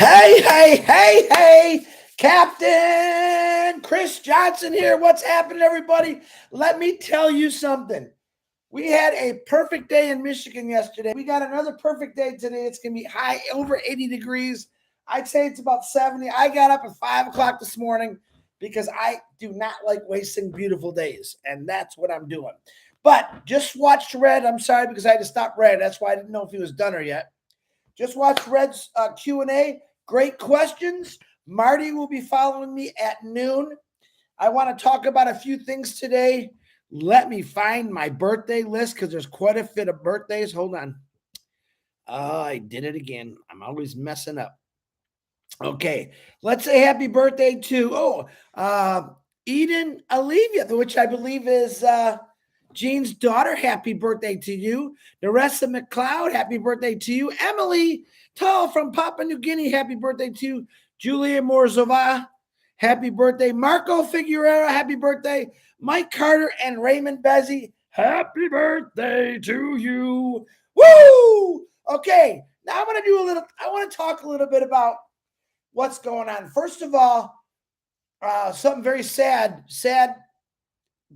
Hey, Captain Chris Johnson here. What's happening, everybody? Let me tell you something. We had a perfect day in Michigan yesterday. We got another perfect day today. It's going to be high over 80 degrees. I'd say it's about 70. I got up at 5 o'clock this morning because I do not like wasting beautiful days, and that's what I'm doing. But just watched Red. I'm sorry because I had to stop Red. That's why I didn't know if he was done or yet. Just watch Red's Q&A. Great questions. Marty will be following me at noon. I want to talk about a few things today. Let me find my birthday list because there's quite a bit of birthdays. Hold on. I did it again. I'm always messing up. Okay, let's say happy birthday to Eden Olivia, which I believe is Jean's daughter. Happy birthday to you. Naressa McLeod, happy birthday to you. Emily Tull from Papua New Guinea, happy birthday to you. Julia Morzova, happy birthday. Marco Figueroa, happy birthday. Mike Carter and Raymond Bezzi, happy birthday to you. Woo! Okay, now I want to talk a little bit about what's going on. First of all, something very sad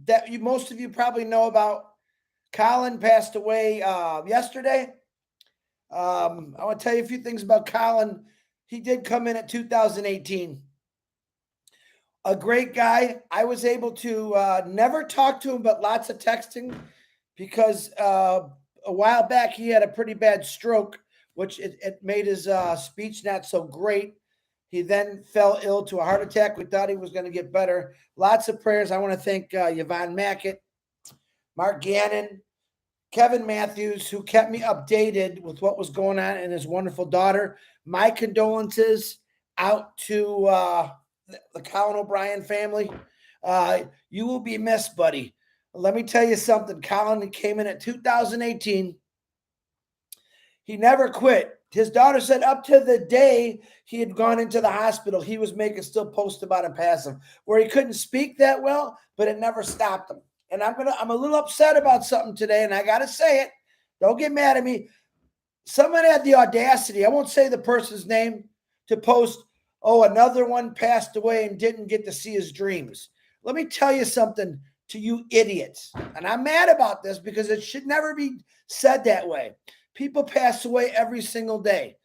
that most of you probably know about. Colin passed away yesterday. I want to tell you a few things about Colin. He did come in at 2018. A great guy. I was able to never talk to him, but lots of texting because a while back he had a pretty bad stroke, which it made his speech not so great. He then fell ill to a heart attack. We thought he was going to get better. Lots of prayers. I want to thank Yvonne Mackett, Mark Gannon, Kevin Matthews, who kept me updated with what was going on, and his wonderful daughter. My condolences out to the Colin O'Brien family. You will be missed, buddy. Let me tell you something. Colin came in at 2018. He never quit. His daughter said up to the day he had gone into the hospital, he was making still posts about Onpassive, where he couldn't speak that well, but it never stopped him. And I'm a little upset about something today, and I gotta say it. Don't get mad at me. Someone had the audacity, I won't say the person's name, to post, another one passed away and didn't get to see his dreams. Let me tell you something to you idiots. And I'm mad about this because it should never be said that way. People pass away every single day.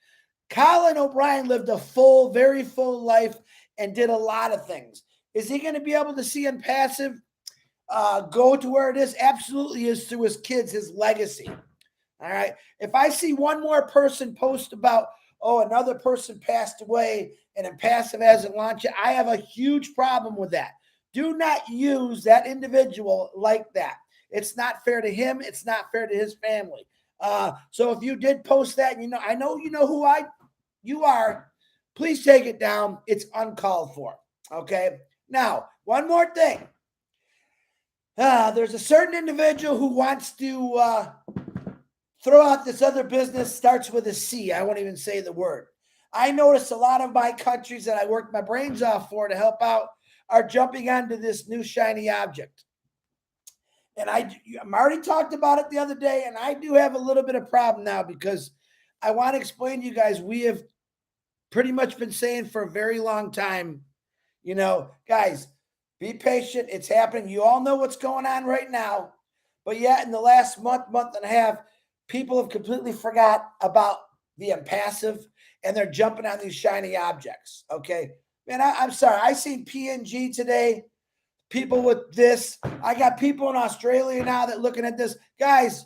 Colin O'Brien lived a full, very full life and did a lot of things. Is he going to be able to see Onpassive go to where it is? Absolutely is, through his kids, his legacy. All right. If I see one more person post about, another person passed away and Onpassive hasn't launched it, I have a huge problem with that. Do not use that individual like that. It's not fair to him. It's not fair to his family. So if you did post that, and I know you know who you are, please take it down. It's uncalled for. Okay. Now, one more thing. There's a certain individual who wants to throw out this other business, starts with a C. I won't even say the word. I noticed a lot of my countries that I worked my brains off for to help out are jumping onto this new shiny object. And Marty talked about it the other day, and I do have a little bit of problem now because I want to explain to you guys, we have pretty much been saying for a very long time, guys, be patient. It's happening. You all know what's going on right now. But yet in the last month and a half, people have completely forgot about the Onpassive, and they're jumping on these shiny objects. Okay. Man, I'm sorry. I seen PNG today. People with this. I got people in Australia now that looking at this. Guys,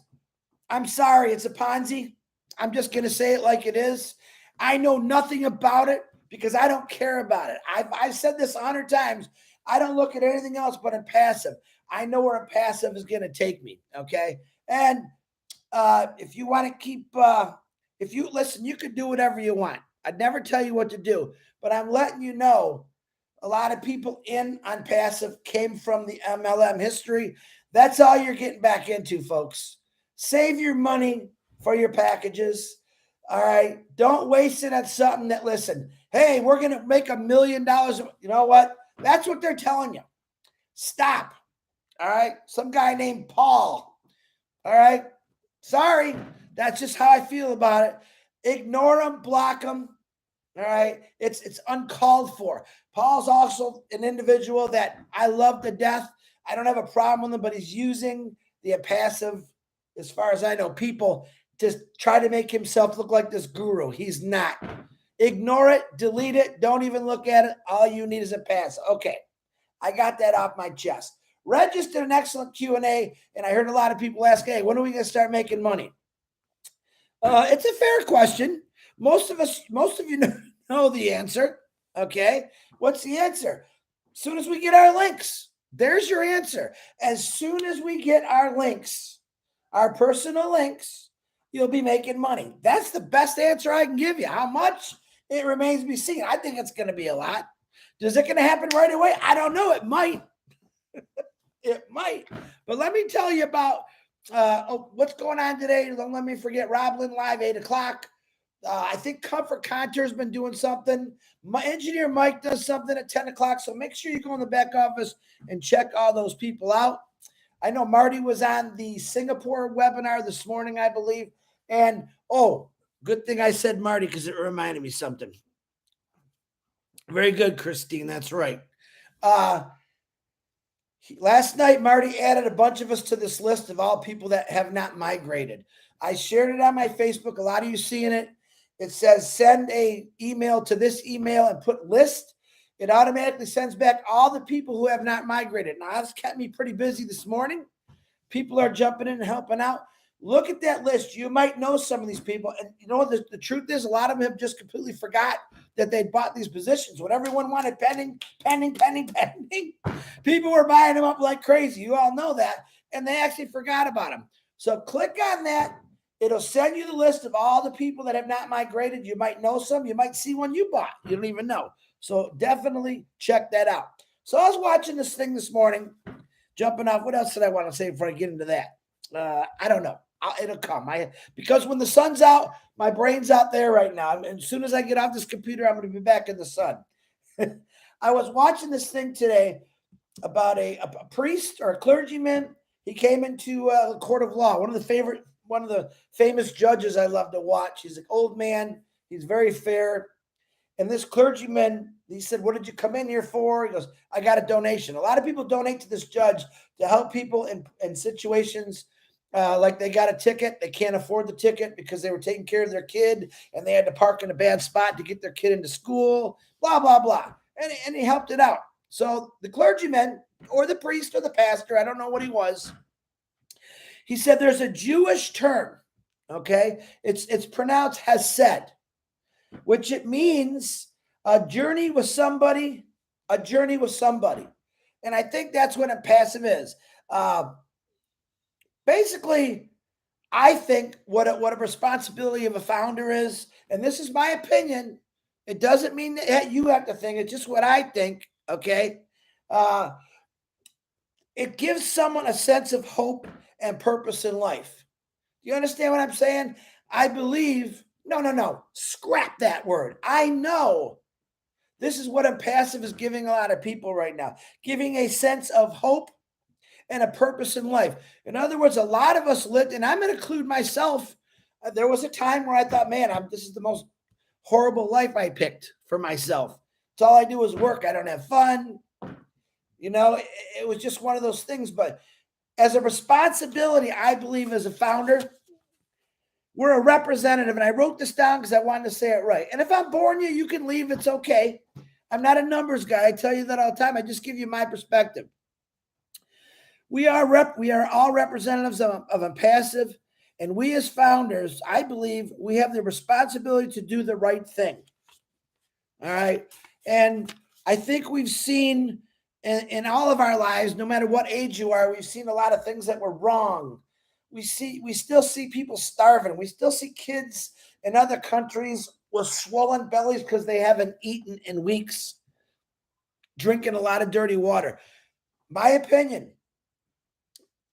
I'm sorry. It's a Ponzi. I'm just going to say it like it is. I know nothing about it because I don't care about it. I've said this 100 times. I don't look at anything else but Onpassive. I know where Onpassive is going to take me. Okay. And if you want to keep, if you listen, you can do whatever you want. I'd never tell you what to do, but I'm letting you know. A lot of people in Onpassive came from the MLM history. That's all you're getting back into, folks. Save your money for your packages. All right. Don't waste it on something that, listen, hey, we're going to make $1 million. You know what? That's what they're telling you. Stop. All right. Some guy named Paul. All right. Sorry. That's just how I feel about it. Ignore them, block them. All right. It's uncalled for. Paul's also an individual that I love to death. I don't have a problem with him, but he's using the passive, as far as I know, people to try to make himself look like this guru. He's not. Ignore it, delete it, don't even look at it. All you need is a pass. Okay. I got that off my chest. Red just did an excellent Q&A, and I heard a lot of people ask, hey, when are we going to start making money? It's a fair question. Most of you know the answer. Okay. What's the answer? As soon as we get our links, there's your answer. As soon as we get our links, our personal links, you'll be making money. That's the best answer I can give you. How much? It remains to be seen. I think it's going to be a lot. Is it going to happen right away? I don't know. It might. It might. But let me tell you about what's going on today. Don't let me forget Roblin Live, 8 o'clock. I think Comfort Contour's been doing something. My engineer Mike does something at 10 o'clock. So make sure you go in the back office and check all those people out. I know Marty was on the Singapore webinar this morning, I believe. And, good thing I said Marty because it reminded me something. Very good, Christine. That's right. Last night, Marty added a bunch of us to this list of all people that have not migrated. I shared it on my Facebook. A lot of you seeing it. It says send a email to this email and put list. It automatically sends back all the people who have not migrated. Now, that's kept me pretty busy this morning. People are jumping in and helping out. Look at that list. You might know some of these people. And you know, the truth is a lot of them have just completely forgot that they bought these positions. When everyone wanted pending, people were buying them up like crazy. You all know that. And they actually forgot about them. So click on that. It'll send you the list of all the people that have not migrated. You might know some. You might see one you bought. You don't even know. So definitely check that out. So I was watching this thing this morning, jumping off. What else did I want to say before I get into that? I don't know. It'll come. Because when the sun's out, my brain's out there right now. And as soon as I get off this computer, I'm going to be back in the sun. I was watching this thing today about a priest or a clergyman. He came into a court of law. One of the famous judges I love to watch. He's an old man. He's very fair. And this clergyman, he said, what did you come in here for? He goes, I got a donation. A lot of people donate to this judge to help people in situations like they got a ticket. They can't afford the ticket because they were taking care of their kid and they had to park in a bad spot to get their kid into school, blah, blah, blah. And he helped it out. So the clergyman or the priest or the pastor, I don't know what he was, he said there's a Jewish term, okay? It's pronounced hesed, which it means a journey with somebody. And I think that's what Onpassive is. Basically, I think what a responsibility of a founder is, and this is my opinion, it doesn't mean that you have to think, it's just what I think, okay? It gives someone a sense of hope and purpose in life. You understand what I'm saying? I believe, no, scrap that word. I know this is what Onpassive is giving a lot of people right now, giving a sense of hope and a purpose in life. In other words, a lot of us lived, and I'm going to include myself. There was a time where I thought, man, this is the most horrible life I picked for myself. It's all I do is work. I don't have fun. You know, it was just one of those things. But as a responsibility, I believe as a founder, we're a representative. And I wrote this down because I wanted to say it right. And if I'm boring you, you can leave. It's okay. I'm not a numbers guy. I tell you that all the time. I just give you my perspective. We are all representatives of Onpassive, and we as founders, I believe we have the responsibility to do the right thing. All right. And I think we've seen in all of our lives, no matter what age you are, we've seen a lot of things that were wrong. We still see people starving. We still see kids in other countries with swollen bellies because they haven't eaten in weeks, drinking a lot of dirty water. My opinion,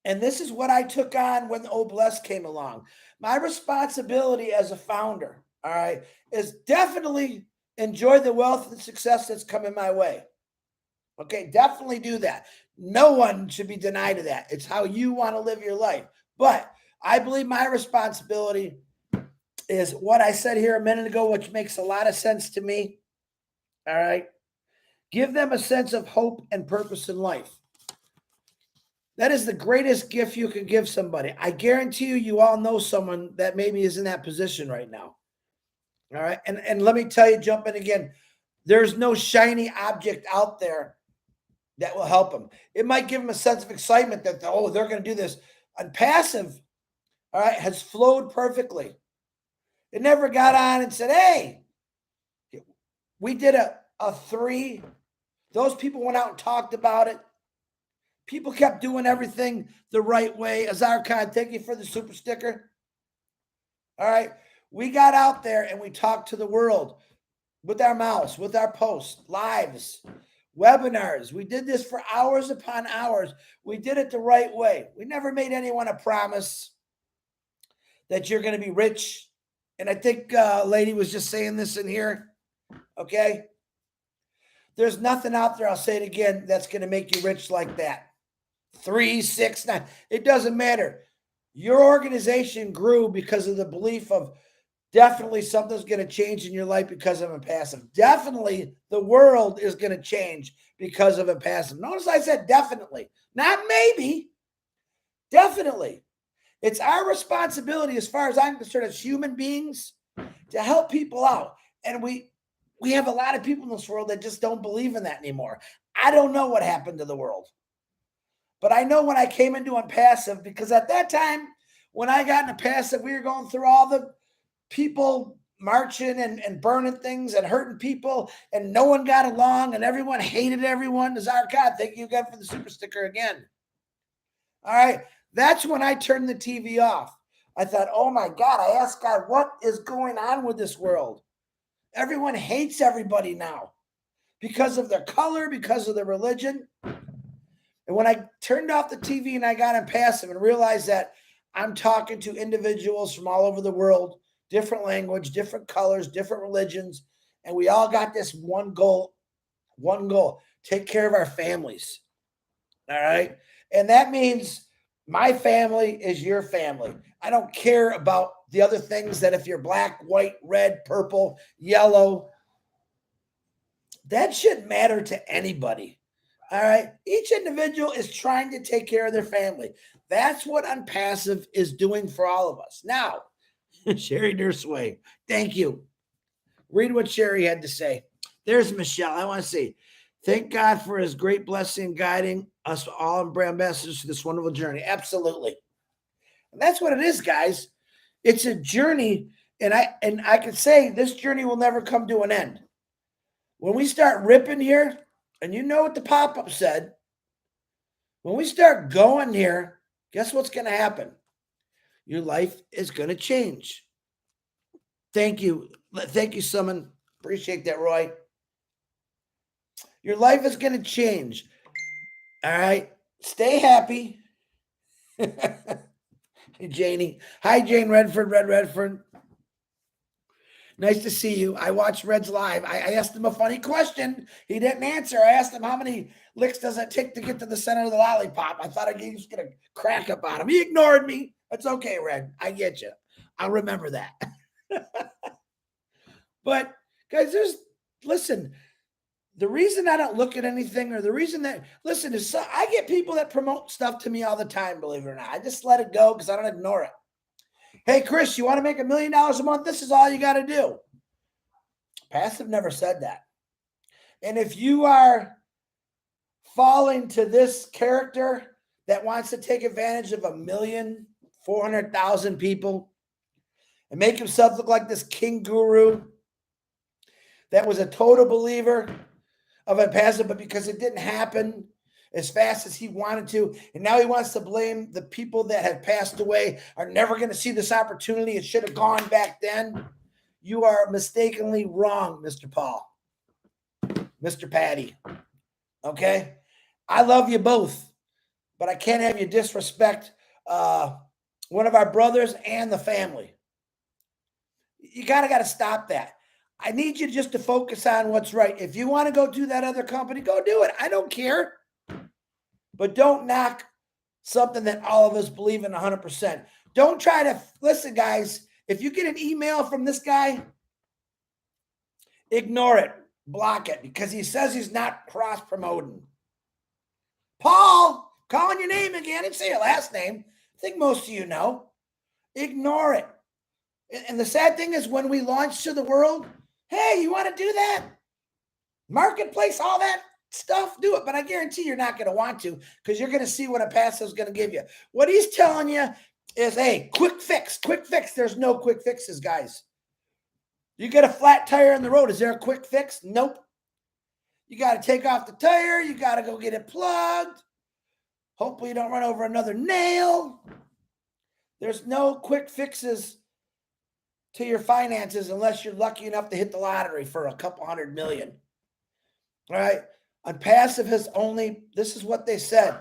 and this is what I took on when Bless came along. My responsibility as a founder, all right, is definitely enjoy the wealth and success that's coming my way. Okay, definitely do that. No one should be denied of that. It's how you want to live your life. But I believe my responsibility is what I said here a minute ago, which makes a lot of sense to me. All right. Give them a sense of hope and purpose in life. That is the greatest gift you can give somebody. I guarantee you, you all know someone that maybe is in that position right now. All right. And let me tell you, jump in again. There's no shiny object out there that will help them. It might give them a sense of excitement that, oh, they're going to do this. Onpassive, all right, has flowed perfectly. It never got on and said, hey, we did a 3. Those people went out and talked about it. People kept doing everything the right way. Azar Khan, thank you for the super sticker. All right. We got out there and we talked to the world with our mouths, with our posts, lives, webinars. We did this for hours upon hours. We did it the right way. We never made anyone a promise that you're going to be rich. And I think a lady was just saying this in here. Okay. There's nothing out there, I'll say it again, that's going to make you rich like that. 3, 6, 9. It doesn't matter. Your organization grew because of the belief of definitely something's going to change in your life because of Onpassive. Definitely the world is going to change because of Onpassive. Notice I said definitely, not maybe. Definitely. It's our responsibility, as far as I'm concerned, as human beings, to help people out. And we have a lot of people in this world that just don't believe in that anymore. I don't know what happened to the world. But I know when I came into Onpassive, because at that time, when I got into Onpassive, we were going through all the people marching and burning things and hurting people, and no one got along, and everyone hated everyone. Azar God, thank you again for the super sticker again. All right. That's when I turned the TV off. I thought, oh my God, I asked God, what is going on with this world? Everyone hates everybody now because of their color, because of their religion. And when I turned off the TV and I got Onpassive and realized that I'm talking to individuals from all over the world, different language, different colors, different religions, and we all got this one goal, take care of our families. All right. And that means my family is your family. I don't care about the other things that if you're black, white, red, purple, yellow, that shouldn't matter to anybody. All right. Each individual is trying to take care of their family. That's what Onpassive is doing for all of us. Now, Sherry Nurseway, thank you. Read what Sherry had to say. There's Michelle. I want to say, thank God for his great blessing guiding us all and brand ambassadors to this wonderful journey. Absolutely. And that's what it is, guys. It's a journey. And I could say this journey will never come to an end. When we start ripping here, and you know what the pop-up said, when we start going here, guess what's going to happen? Your life is going to change. Thank you. Thank you, Summon. Appreciate that, Roy. Your life is going to change. All right. Stay happy. Hey, Janie. Hi, Jane Redfern. Redfern. Nice to see you. I watched Red's live. I asked him a funny question. He didn't answer. I asked him how many licks does it take to get to the center of the lollipop. I thought he was going to crack up on him. He ignored me. That's okay, Red. I get you. I'll remember that. But, guys, listen, the reason I don't look at anything, or the reason that, listen, is I get people that promote stuff to me all the time, believe it or not. I just let it go because I don't ignore it. Hey, Chris, you want to make $1 million a month? This is all you got to do. Passive never said that. And if you are falling to this character that wants to take advantage of 1,400,000 people and make himself look like this king guru that was a total believer of Onpassive, but because it didn't happen as fast as he wanted to, and now he wants to blame the people that have passed away, are never going to see this opportunity. It should have gone back then. You are mistakenly wrong, Mr. Paul, Mr. Patty. Okay? I love you both, but I can't have you disrespect one of our brothers and the family. You got to stop that. I need you just to focus on what's right. If you want to go do that other company, go do it. I don't care. But don't knock something that all of us believe in 100%. Don't try to, listen, guys, If you get an email from this guy, ignore it, block it, because he says he's not cross-promoting. Paul, calling your name again. I didn't say your last name. I think most of you know. Ignore it. And the sad thing is when we launch to the world, hey, you want to do that? Marketplace, all that stuff, do it. But I guarantee you're not going to want to, because you're going to see what Onpassive is going to give you. What he's telling you is, hey, quick fix, quick fix. There's no quick fixes, guys. You get a flat tire on the road. Is there a quick fix? Nope. You got to take off the tire. You got to go get it plugged. Hopefully you don't run over another nail. There's no quick fixes to your finances unless you're lucky enough to hit the lottery for a couple $100 million. All right. Onpassive has only, this is what they said.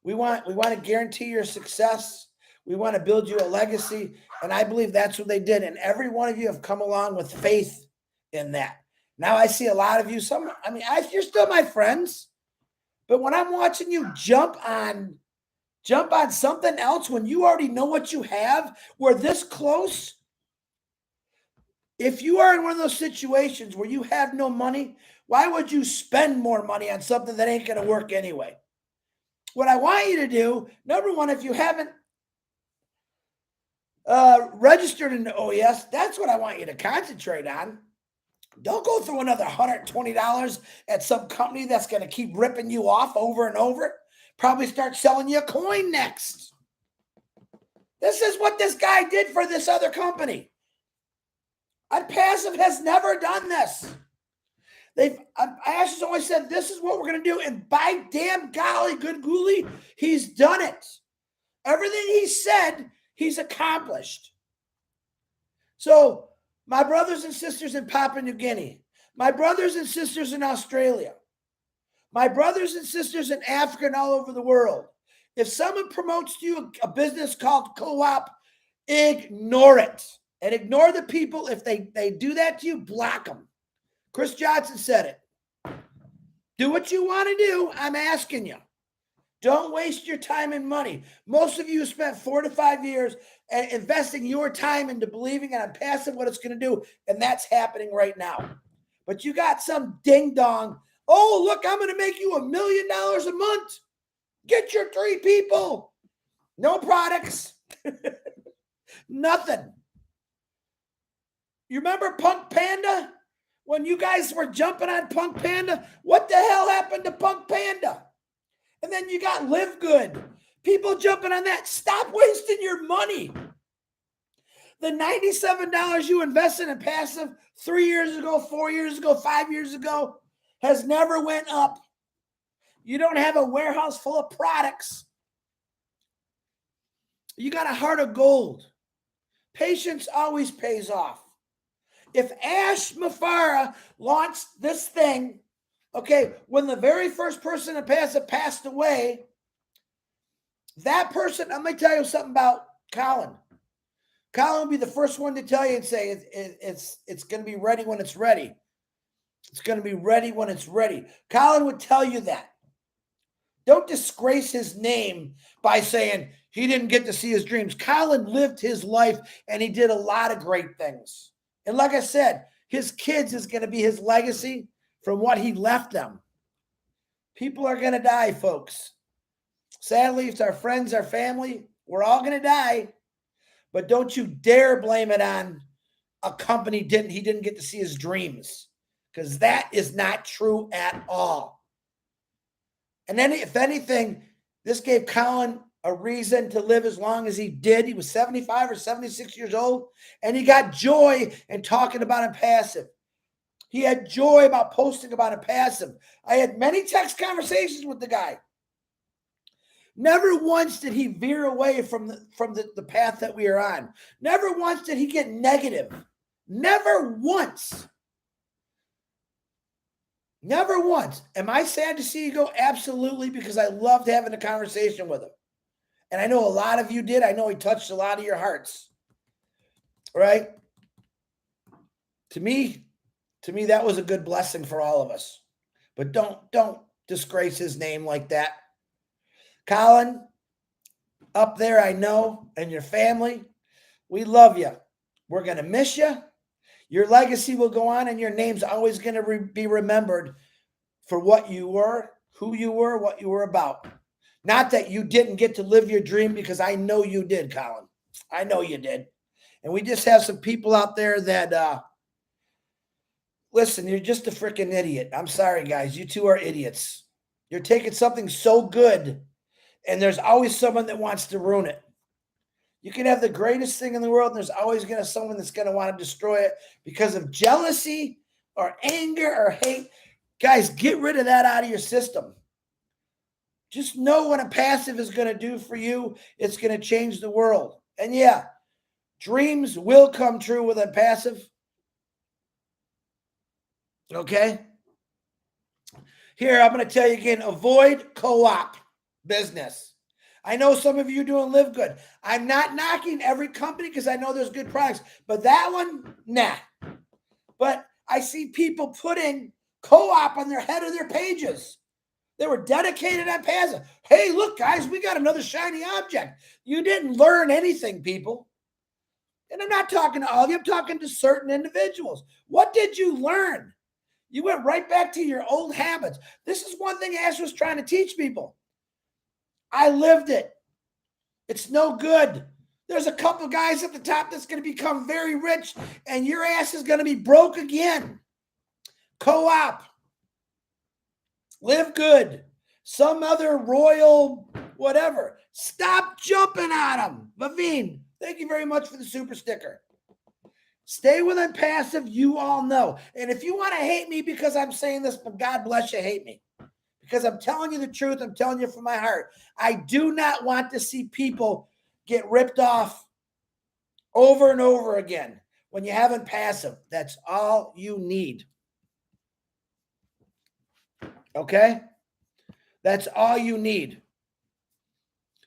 We want to guarantee your success. We want to build you a legacy. And I believe that's what they did. And every one of you have come along with faith in that. Now I see a lot of you, you're still my friends, but when I'm watching you jump on something else when you already know what you have, we're this close. If you are in one of those situations where you have no money, why would you spend more money on something that ain't going to work anyway? What I want you to do, number one, if you haven't registered in the OES, that's what I want you to concentrate on. Don't go through another $120 at some company that's going to keep ripping you off over and over. Probably start selling you a coin next. This is what this guy did for this other company. Onpassive has never done this. Ash has always said, this is what we're going to do. And by damn golly, good gooly, he's done it. Everything he said, he's accomplished. So, my brothers and sisters in Papua New Guinea, my brothers and sisters in Australia, my brothers and sisters in Africa and all over the world, if someone promotes to you a business called co-op, ignore it. And ignore the people. If they do that to you, block them. Chris Johnson said it. Do what you want to do. I'm asking you. Don't waste your time and money. Most of you spent 4 to 5 years investing your time into believing in Onpassive what it's going to do, and that's happening right now. But you got some ding-dong, oh, look, I'm going to make you $1 million a month. Get your 3 people. No products. Nothing. You remember Punk Panda? When you guys were jumping on Punk Panda, what the hell happened to Punk Panda? And then you got Live Good. People jumping on that. Stop wasting your money. The $97 you invested in Onpassive 3 years ago, 4 years ago, 5 years ago has never went up. You don't have a warehouse full of products. You got a heart of gold. Patience always pays off. If Ash Mufareh launched this thing, okay, when the very first person in Onpassive passed away, that person, let me tell you something about Colin. Colin will be the first one to tell you and say it's going to be ready when it's ready. It's going to be ready when it's ready. Colin would tell you that. Don't disgrace his name by saying he didn't get to see his dreams. Colin lived his life and he did a lot of great things. And like I said, his kids is going to be his legacy from what he left them. People are going to die, folks. Sadly, it's our friends, our family. We're all going to die. But don't you dare blame it on a company he didn't get to see his dreams, because that is not true at all. And then, if anything, this gave Colin a reason to live as long as he did. He was 75 or 76 years old, and he got joy in talking about Onpassive. He had joy about posting about Onpassive. I had many text conversations with the guy. Never once did he veer away from the path that we are on. Never once did he get negative. Never once. Never once. Am I sad to see you go? Absolutely, because I loved having a conversation with him. And I know a lot of you did. I know he touched a lot of your hearts. Right? To me, that was a good blessing for all of us. But don't disgrace his name like that. Colin, up there, I know, and your family, we love you. We're going to miss you. Your legacy will go on, and your name's always going to be remembered for what you were, who you were, what you were about. Not that you didn't get to live your dream, because I know you did, Colin. I know you did. And we just have some people out there that, listen, you're just a freaking idiot. I'm sorry, guys. You two are idiots. You're taking something so good, and there's always someone that wants to ruin it. You can have the greatest thing in the world, and there's always going to be someone that's going to want to destroy it because of jealousy or anger or hate. Guys, get rid of that out of your system. Just know what Onpassive is going to do for you. It's going to change the world. And yeah, dreams will come true with Onpassive. Okay? Here, I'm going to tell you again, avoid co-op business. I know some of you doing Live Good. I'm not knocking every company because I know there's good products, but that one, nah. But I see people putting co-op on their head of their pages. They were dedicated on Onpassive. Hey, look, guys, we got another shiny object. You didn't learn anything, people. And I'm not talking to all of you. I'm talking to certain individuals. What did you learn? You went right back to your old habits. This is one thing Ash was trying to teach people. I lived it. It's no good. There's a couple guys at the top that's going to become very rich, and your ass is going to be broke again. Co-op. Live Good. Some other royal whatever. Stop jumping on them. Vavine, thank you very much for the super sticker. Stay with Onpassive. You all know. And if you want to hate me because I'm saying this, but God bless you, hate me. Because I'm telling you the truth. I'm telling you from my heart. I do not want to see people get ripped off over and over again. When you have Onpassive, that's all you need. Okay? That's all you need.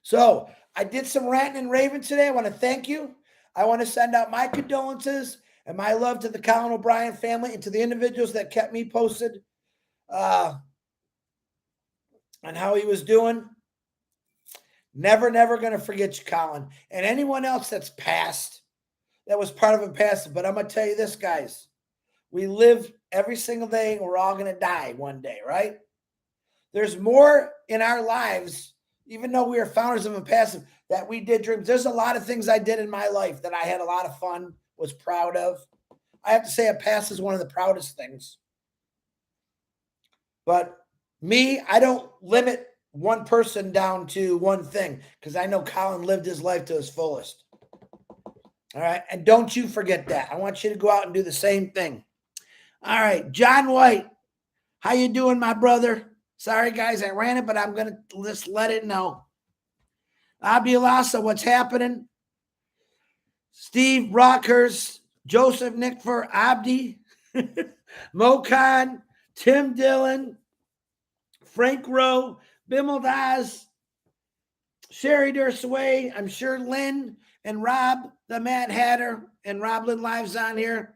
So I did some ranting and raving today. I want to thank you. I want to send out my condolences and my love to the Colin O'Brien family and to the individuals that kept me posted on how he was doing. Never going to forget you, Colin. And anyone else that's passed, that was part of Onpassive. But I'm going to tell you this, guys. We live every single day, and we're all going to die one day, right? There's more in our lives, even though we are founders of Onpassive, that we did dreams. There's a lot of things I did in my life that I had a lot of fun, was proud of. I have to say Onpassive is one of the proudest things. But me, I don't limit one person down to one thing, because I know Colin lived his life to his fullest. All right. And don't you forget that. I want you to go out and do the same thing. All right. John White, how you doing, my brother? Sorry, guys, I ran it, but I'm going to just let it know. Abialasa, what's happening? Steve Rockhurst, Joseph Nickfer, Abdi, Mokan, Tim Dillon, Frank Rowe, Bimmel Daz, Sherry Dursway, I'm sure Lynn and Rob, the Mad Hatter, and Roblin Live's on here.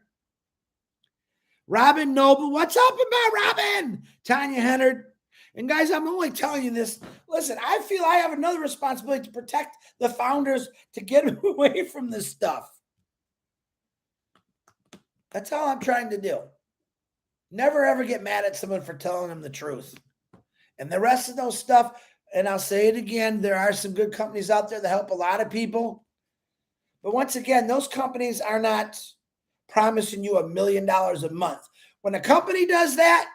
Robin Noble, what's up about Robin? Tanya Hennard. And guys, I'm only telling you this. Listen, I feel I have another responsibility to protect the founders, to get them away from this stuff. That's all I'm trying to do. Never ever get mad at someone for telling them the truth. And the rest of those stuff, and I'll say it again, there are some good companies out there that help a lot of people. But once again, those companies are not promising you $1 million a month. When a company does that,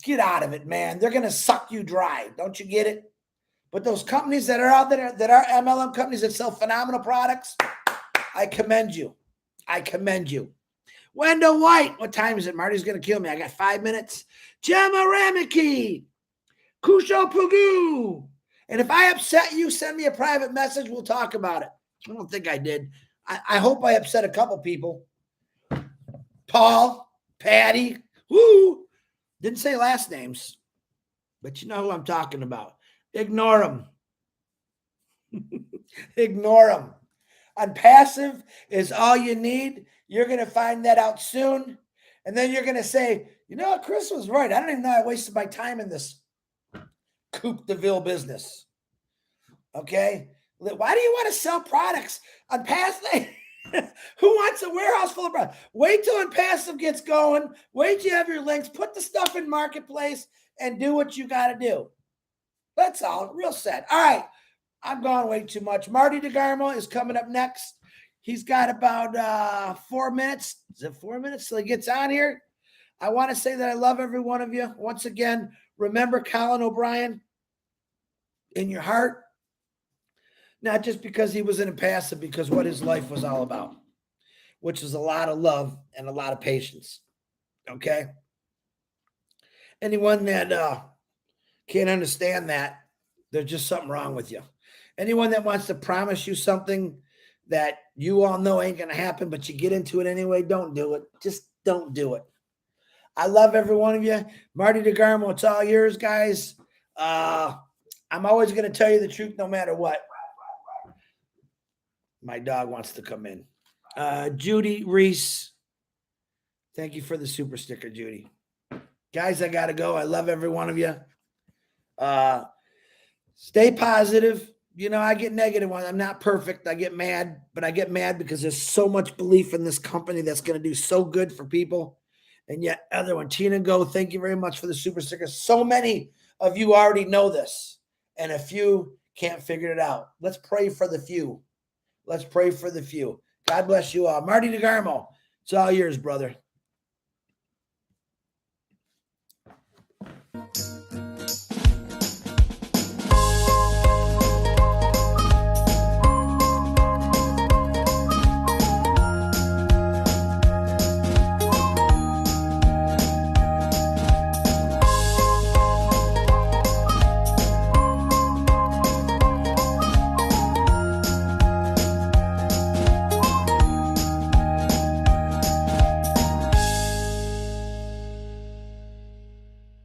get out of it, man. They're going to suck you dry. Don't you get it? But those companies that are out there, that are MLM companies that sell phenomenal products, I commend you. I commend you. Wendell White. What time is it? Marty's going to kill me. I got 5 minutes. Gemma Ramiki. Kusho Pugu. And if I upset you, send me a private message. We'll talk about it. I don't think I did. I hope I upset a couple people. Paul, Patty, woo. Didn't say last names, but you know who I'm talking about. Ignore them. Ignore them. Onpassive is all you need. You're going to find that out soon. And then you're going to say, you know what, Chris was right. I don't even know I wasted my time in this Coupe de Ville business. Okay? Why do you want to sell products? Onpassive, Who wants a warehouse full of product? Wait till Onpassive gets going. Wait till you have your links. Put the stuff in Marketplace and do what you got to do. That's all. Real sad. All right. I'm gone way too much. Marty DeGarmo is coming up next. He's got about 4 minutes. Is it 4 minutes till he gets on here? I want to say that I love every one of you. Once again, remember Colin O'Brien in your heart. Not just because he was in Onpassive, because what his life was all about, which is a lot of love and a lot of patience. Okay? Anyone that can't understand that, there's just something wrong with you. Anyone that wants to promise you something that you all know ain't going to happen, but you get into it anyway, don't do it. Just don't do it. I love every one of you. Marty DeGarmo, it's all yours, guys. I'm always going to tell you the truth no matter what. My dog wants to come in. Judy Reese, thank you for the super sticker, Judy. Guys, I got to go. I love every one of you. Stay positive. You know, I get negative when I'm not perfect. I get mad, but I get mad because there's so much belief in this company that's going to do so good for people. And yet other one, Tina Go, thank you very much for the super sticker. So many of you already know this, and a few can't figure it out. Let's pray for the few. Let's pray for the few. God bless you all. Marty DeGarmo, it's all yours, brother.